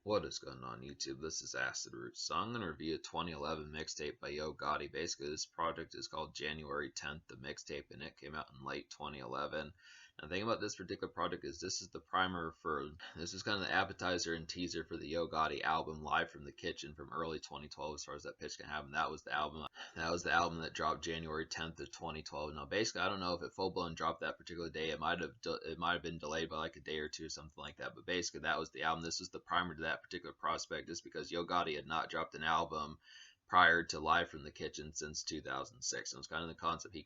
What is going on YouTube? This is Acid Roots. So I'm going to review a 2011 mixtape by Yo Gotti. Basically, this project is called January 10th, the mixtape, and it came out in late 2011. And the thing about this particular project is this is the primer for, this is kind of the appetizer and teaser for the Yo Gotti album Live from the Kitchen from early 2012 as far as that pitch can happen. That was the album that dropped January 10th of 2012. Now, basically, I don't know if it full blown dropped that particular day. It might have been delayed by like a day or two, something like that. But basically, that was the album. This was the primer to that particular prospect, just because Yo Gotti had not dropped an album prior to Live from the Kitchen since 2006. And it was kind of the concept. He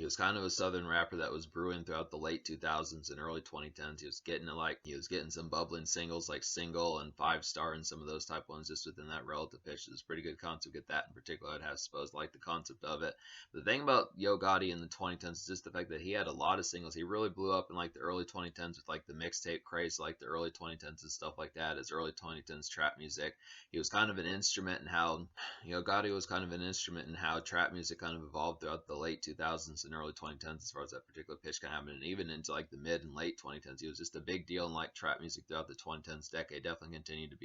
was kind of a southern rapper that was brewing throughout the late 2000s and early 2010s. He was getting some bubbling singles like Single and Five Star and some of those type ones just within that relative pitch. It's a pretty good concept. Get that in particular, I'd have to suppose like the concept of it. But the thing about Yo Gotti in the 2010s is just the fact that he had a lot of singles. He really blew up in like the early 2010s with like the mixtape craze, like the early 2010s and stuff like that. His early 2010s trap music. He was kind of an instrument in how Gotti was kind of an instrument in how trap music kind of evolved throughout the late 2000s and early 2010s as far as that particular pitch can happen, and even into like the mid and late 2010s. He was just a big deal in like trap music throughout the 2010s decade. Definitely continued to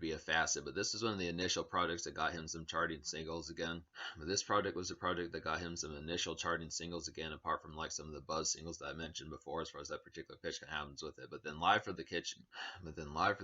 be a facet. But this is one of the initial projects that got him some charting singles again. But this project was a project that got him some initial charting singles again, apart from like some of the buzz singles that I mentioned before as far as that particular pitch can happens with it. Live from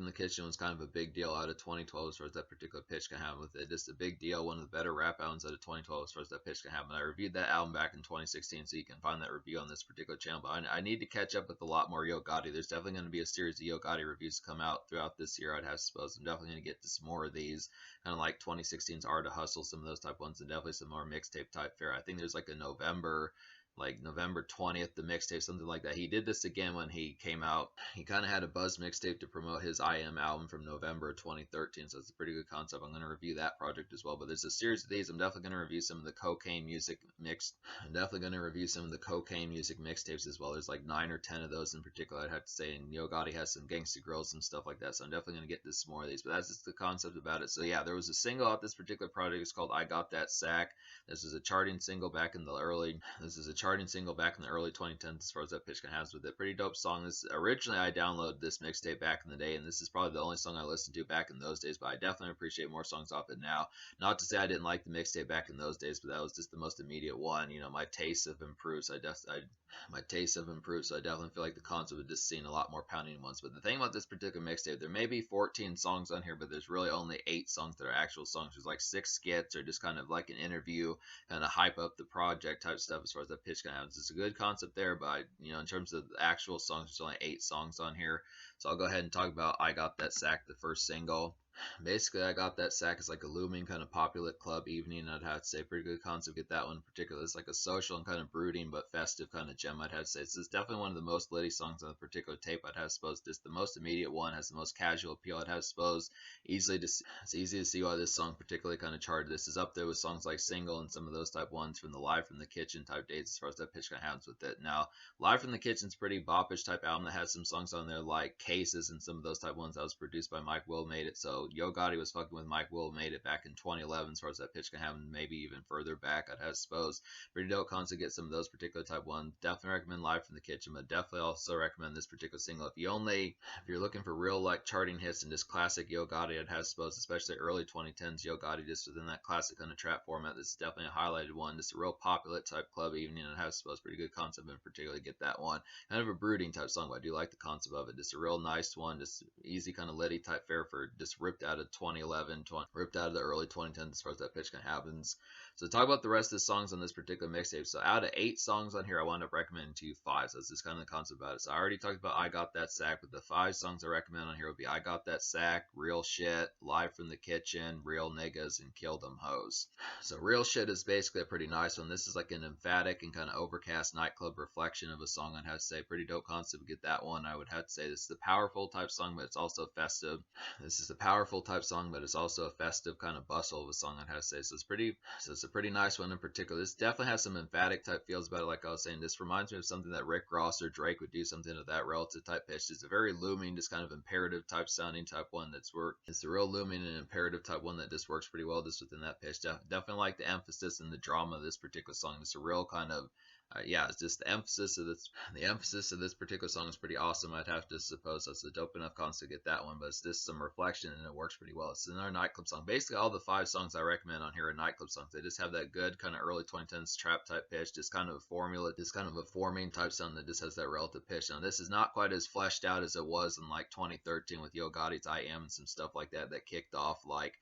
the Kitchen was kind of a big deal out of 2012 as far as that particular pitch can happen with it. Just a big deal, one of the better rap albums out of 2012 as far as that pitch can happen. I reviewed that album back in 2016, so you can find that review on this particular channel. But I need to catch up with a lot more Yo Gotti. There's definitely going to be a series of Yo Gotti reviews to come out throughout this year, I'd have to suppose. I'm definitely going to get to some more of these, kind of like 2016's Art to Hustle, some of those type ones, and definitely some more mixtape type fare. I think there's like a November 20th, the mixtape, something like that. He did this again when he came out. He kind of had a buzz mixtape to promote his I Am album from November 2013, so it's a pretty good concept. I'm going to review that project as well, but there's a series of these. I'm definitely going to review some of the cocaine music mix. I'm definitely going to review some of the cocaine music mixtapes as well. There's like 9 or 10 of those in particular, I'd have to say, and Yo Gotti has some Gangsta Grills and stuff like that, so I'm definitely going to get to some more of these, but that's just the concept about it. So yeah, there was a single out this particular project. It's called I Got That Sack. This is a charting single back in the early 2010s as far as that pitch can has with it. Pretty dope song. Originally I downloaded this mixtape back in the day, and this is probably the only song I listened to back in those days, but I definitely appreciate more songs off it now. Not to say I didn't like the mixtape back in those days, but that was just the most immediate one. My tastes have improved, so I definitely feel like the concept of just seeing a lot more pounding ones. But the thing about this particular mixtape, there may be 14 songs on here, but there's really only 8 songs that are actual songs. There's like 6 skits or just kind of like an interview, kind of hype up the project type stuff as far as that pitch kind of happens. It's a good concept there, but in terms of the actual songs, there's only 8 songs on here. So I'll go ahead and talk about I Got That Sack, the first single. Basically, I Got That Sack is like a looming kind of popular club evening. I'd have to say pretty good concept. Get that one in particular. It's like a social and kind of brooding but festive kind of gem. I'd have to say it's definitely one of the most litty songs on the particular tape. I'd have to suppose just the most immediate one, has the most casual appeal. I'd have to suppose it's easy to see why this song particularly kind of charted. This is up there with songs like Single and some of those type ones from the Live from the Kitchen type dates as far as that pitch kind of happens with it. Now, Live from the Kitchen's pretty boppish type album that has some songs on there like Cases and some of those type ones that was produced by Mike Will Made It. So Yo Gotti was fucking with Mike Will Made It back in 2011 as far as that pitch can happen, maybe even further back, I'd have to suppose. Pretty dope concept, get some of those particular type ones. Definitely recommend Live from the Kitchen, but definitely also recommend this particular single. If you're looking for real like charting hits and just classic Yo Gotti, I'd have to suppose, especially early 2010s Yo Gotti, just within that classic kind of trap format, this is definitely a highlighted one. Just a real popular type club evening, and I'd have to suppose pretty good concept, and particularly get that one. Kind of a brooding type song, but I do like the concept of it. Just a real nice one, just easy kind of litty type fare for just ripped out of 2011, ripped out of the early 2010s as far as that pitch kind of happens. So talk about the rest of the songs on this particular mixtape. So out of 8 songs on here, I wound up recommending to you 5. So that's just kind of the concept about it. So I already talked about I Got That Sack, but the 5 songs I recommend on here would be I Got That Sack, Real Shit, Live from the Kitchen, Real Niggas, and Kill Them Hoes. So Real Shit is basically a pretty nice one. This is like an emphatic and kind of overcast nightclub reflection of a song, I'd have to say. Pretty dope concept. Get that one. I would have to say this is a powerful type song, but it's also festive. This is a powerful type song, but it's also a festive kind of bustle of a song, I'd have to say. So it's a pretty nice one in particular. This definitely has some emphatic type feels about it. Like I was saying, this reminds me of something that Rick Ross or Drake would do, something of that relative type pitch. It's a very looming, just kind of imperative type sounding type one that's work. It's the real looming and imperative type one that just works pretty well just within that pitch. Definitely like the emphasis and the drama of this particular song. It's a real kind of Yeah, it's just the emphasis of this particular song is pretty awesome. I'd have to suppose that's a dope enough concept to get that one, but it's just some reflection and it works pretty well. It's another nightclub song. Basically, all the 5 songs I recommend on here are nightclub songs. They just have that good kind of early 2010s trap type pitch, just kind of a formula, just kind of a forming type sound that just has that relative pitch. Now, this is not quite as fleshed out as it was in like 2013 with Yo Gotti's I Am and some stuff like that that kicked off like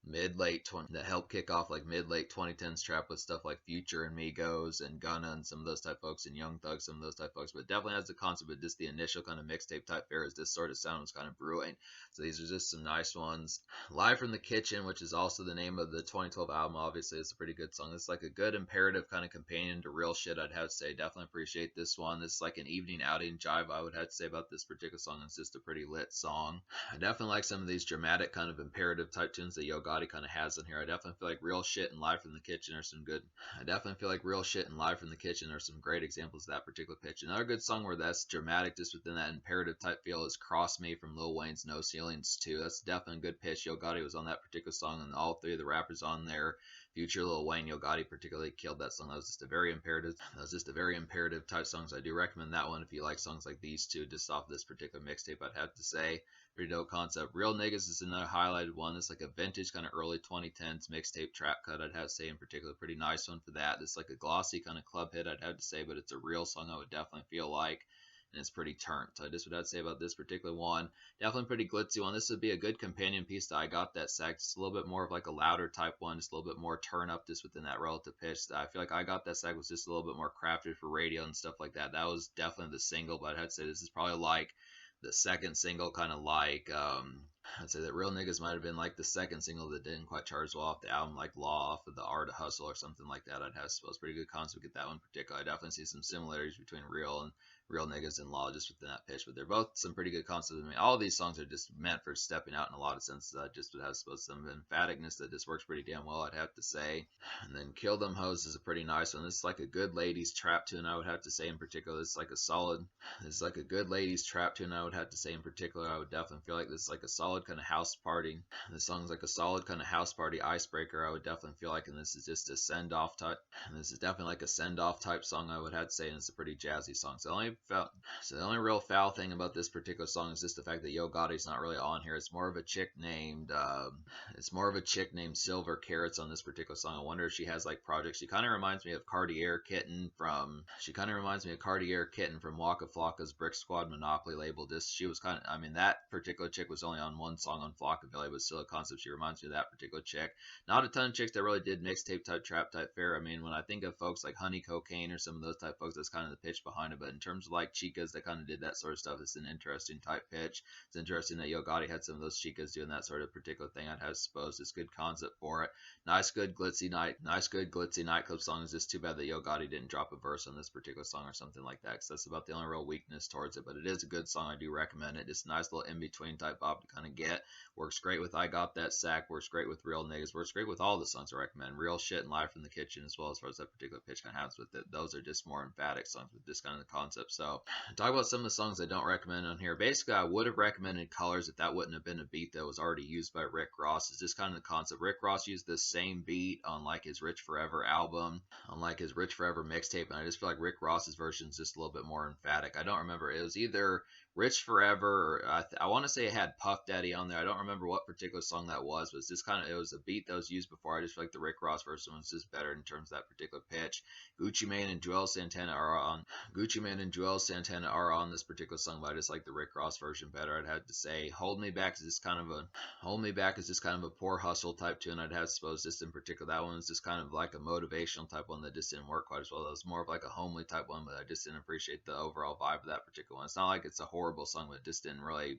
mid late 20 that helped kick off like mid late 2010s trap with stuff like Future and Migos and Gunna and some of those type folks and Young Thug, some of those type folks, but definitely has the concept of just the initial kind of mixtape type fare as this sort of sound was kind of brewing. So these are just some nice ones. Live from the Kitchen, which is also the name of the 2012 album, obviously it's a pretty good song. It's like a good imperative kind of companion to Real Shit, I'd have to say. Definitely appreciate this one. This is like an evening outing jive, I would have to say, about this particular song. It's just a pretty lit song. I definitely like some of these dramatic kind of imperative type tunes that Yo Gotti kind of has in here. I definitely feel like Real Shit and Live from the Kitchen are some good. I definitely feel like Real Shit and Live from the Kitchen are some great examples of that particular pitch. Another good song where that's dramatic just within that imperative type feel is Cross Me from Lil Wayne's No Ceilings 2. That's definitely a good pitch. Yo Gotti was on that particular song and all 3 of the rappers on there. Future, Lil Wayne, Yo Gotti particularly killed that song. That was just a very imperative. That was just a very imperative type song. So I do recommend that one if you like songs like these two, just off this particular mixtape. I'd have to say, pretty dope concept. Real Niggas is another highlighted one. It's like a vintage kind of early 2010s mixtape trap cut. I'd have to say in particular, pretty nice one for that. It's like a glossy kind of club hit. I'd have to say, but it's a real song. I would definitely feel like. And it's pretty turned. So just what I'd say about this particular one. Definitely pretty glitzy one. This would be a good companion piece to I Got That Sack. Just a little bit more of like a louder type one, just a little bit more turn up just within that relative pitch. I feel like I Got That Sack was just a little bit more crafted for radio and stuff like that. That was definitely the single, but I'd say this is probably like the second single, kind of like I'd say that Real Niggas might have been like the second single that didn't quite charge well off the album, like Law off of the Art of Hustle or something like that. I'd have to suppose pretty good concept with that one in particular. I definitely see some similarities between Real Niggas and Law just within that pitch, but they're both some pretty good concepts. I mean, all of these songs are just meant for stepping out in a lot of senses. I just would have suppose some emphaticness that just works pretty damn well, I'd have to say. And then Kill Them Hoes is a pretty nice one. This is like a good ladies trap tune, I would have to say in particular. This is like a good ladies trap tune, I would have to say in particular. I would definitely feel like this is like a solid kind of house party. This song's like a solid kind of house party icebreaker, I would definitely feel like, and this is just a send off type. And this is definitely like a send off type song, I would have to say, and it's a pretty jazzy song. So the only real foul thing about this particular song is just the fact that Yo Gotti's not really on here. It's more of a chick named Silver Carrots on this particular song. I wonder if she has like projects. She kind of reminds me of Cartier Kitten from Waka Flocka's Brick Squad Monopoly label. She was kind of, I mean, that particular chick was only on one song on Flockabilly, but still a concept. She reminds me of that particular chick. Not a ton of chicks that really did mixtape type trap type fare. I mean, when I think of folks like Honey Cocaine or some of those type folks, that's kind of the pitch behind it. But in terms of like chicas that kind of did that sort of stuff, it's an interesting type pitch. It's interesting that Yo Gotti had some of those chicas doing that sort of particular thing. I'd have supposed it's good concept for it. Nice good glitzy nightclub song. It's just too bad that Yo Gotti didn't drop a verse on this particular song or something like that, because that's about the only real weakness towards it. But it is a good song. I do recommend it. Just a nice little in between type bop to kind of get. Works great with I Got That Sack. Works great with Real Niggas. Works great with all the songs I recommend. Real Shit and Live from the Kitchen as well, as far as that particular pitch kind of has with it. Those are just more emphatic songs with this kind of the concept. So talk about some of the songs I don't recommend on here. Basically, I would have recommended Colors if that wouldn't have been a beat that was already used by Rick Ross. It's just kind of the concept. Rick Ross used the same beat on like his Rich Forever album, on like his Rich Forever mixtape, and I just feel like Rick Ross's version is just a little bit more emphatic. I don't remember. It was either Rich Forever, or I want to say it had Puff Daddy on there. I don't remember what particular song that was, but it's just kind of, it was a beat that was used before. I just feel like the Rick Ross version was just better in terms of that particular pitch. Gucci Mane and Joel Santana are on this particular song, but I just like the Rick Ross version better. I'd have to say Hold Me Back is just kind of a poor hustle type tune. I'd have to suppose just in particular that one was just kind of like a motivational type one that just didn't work quite as well. That was more of like a homely type one, but I just didn't appreciate the overall vibe of that particular one. It's not like it's a horrible song, but it just didn't really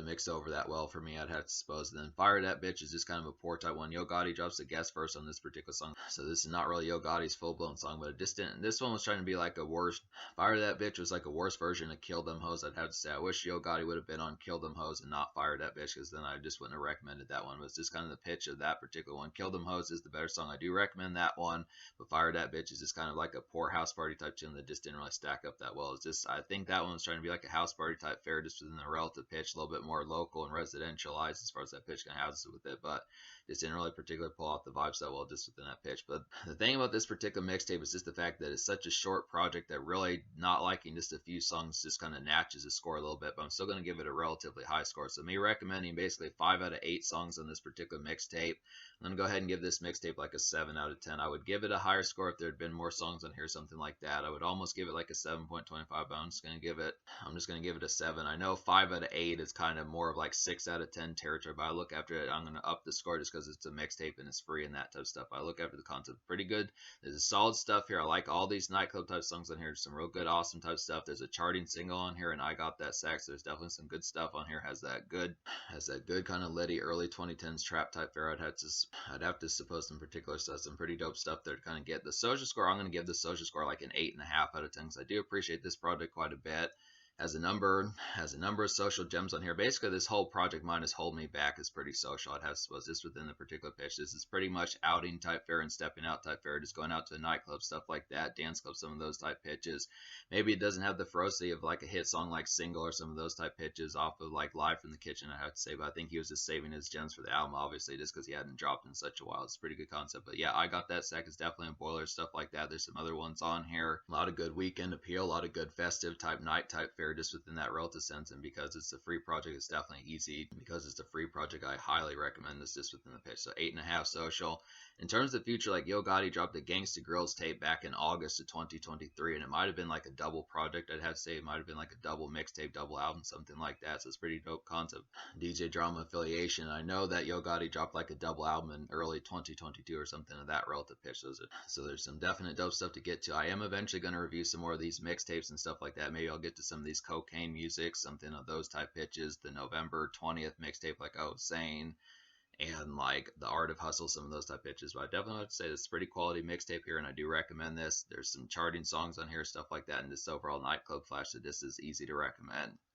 mix over that well for me, I'd have to suppose. And then Fire That Bitch is just kind of a poor type one. Yo Gotti drops a guest verse on this particular song, so this is not really Yo Gotti's full-blown song, but it just didn't. This one was trying to be like a worse. Fire That Bitch was like a worse version of Kill Them Hoes, I'd have to say. I wish Yo Gotti would have been on Kill Them Hoes and not Fire That Bitch, because then I just wouldn't have recommended that one. But it's just kind of the pitch of that particular one. Kill Them Hoes is the better song. I do recommend that one, but Fire That Bitch is just kind of like a poor house party type tune that just didn't really stack up that well. It's just, I think that one was trying to be like a house house party type fare, just within the relative pitch, a little bit more local and residentialized as far as that pitch kind of has with it, but just didn't really particularly pull off the vibes that well just within that pitch. But the thing about this particular mixtape is just the fact that it's such a short project that really not liking just a few songs just kind of natches the score a little bit, but I'm still going to give it a relatively high score. So me recommending basically 5 out of 8 songs on this particular mixtape. I'm going to go ahead and give this mixtape like a 7 out of 10. I would give it a higher score if there had been more songs on here, something like that. I would almost give it like a 7.25, but I'm just going to give it a 7. I know 5 out of 8 is kind of more of like 6 out of 10 territory, but I look after it, I'm going to up the score just because it's a mixtape and it's free and that type of stuff. I look after the concept pretty good. There's solid stuff here. I like all these nightclub type songs on here. Some real good, awesome type stuff. There's a charting single on here, and I Got That Sax. There's definitely some good stuff on here. Has that good kind of litty early 2010s trap type fare. I'd have to suppose some particular stuff, some pretty dope stuff there to kind of get the social score. I'm going to give the social score like an 8.5 out of 10 because I do appreciate this project quite a bit. Has a number of social gems on here. Basically, this whole project minus Hold Me Back is pretty social. I'd have to suppose just within the particular pitch. This is pretty much outing type fare and stepping out type fare, just going out to a nightclub, stuff like that, dance club, some of those type pitches. Maybe it doesn't have the ferocity of like a hit song like Single or some of those type pitches off of like Live from the Kitchen, I have to say, but I think he was just saving his gems for the album, obviously, just because he hadn't dropped in such a while. It's a pretty good concept. But yeah, I Got That Sack is definitely a boiler, stuff like that. There's some other ones on here. A lot of good weekend appeal, a lot of good festive type night type fare just within that relative sense, and because it's a free project, it's definitely easy. Because it's a free project, I highly recommend this just within the pitch. So 8.5 social. In terms of the future, like Yo Gotti dropped a Gangsta Grills tape back in August of 2023, and it might have been like a double project. I'd have to say it might have been like a double mixtape, double album, something like that. So it's pretty dope concept. DJ Drama affiliation. I know that Yo Gotti dropped like a double album in early 2022 or something of that relative pitch. So there's some definite dope stuff to get to. I am eventually going to review some more of these mixtapes and stuff like that. Maybe I'll get to some of these cocaine music, something of those type pitches. The November 20th mixtape, like I was saying, and like the Art of Hustle, some of those type pitches. But I definitely have to say it's a pretty quality mixtape here, and I do recommend this. There's some charting songs on here, stuff like that, and this overall nightclub flash that this is easy to recommend.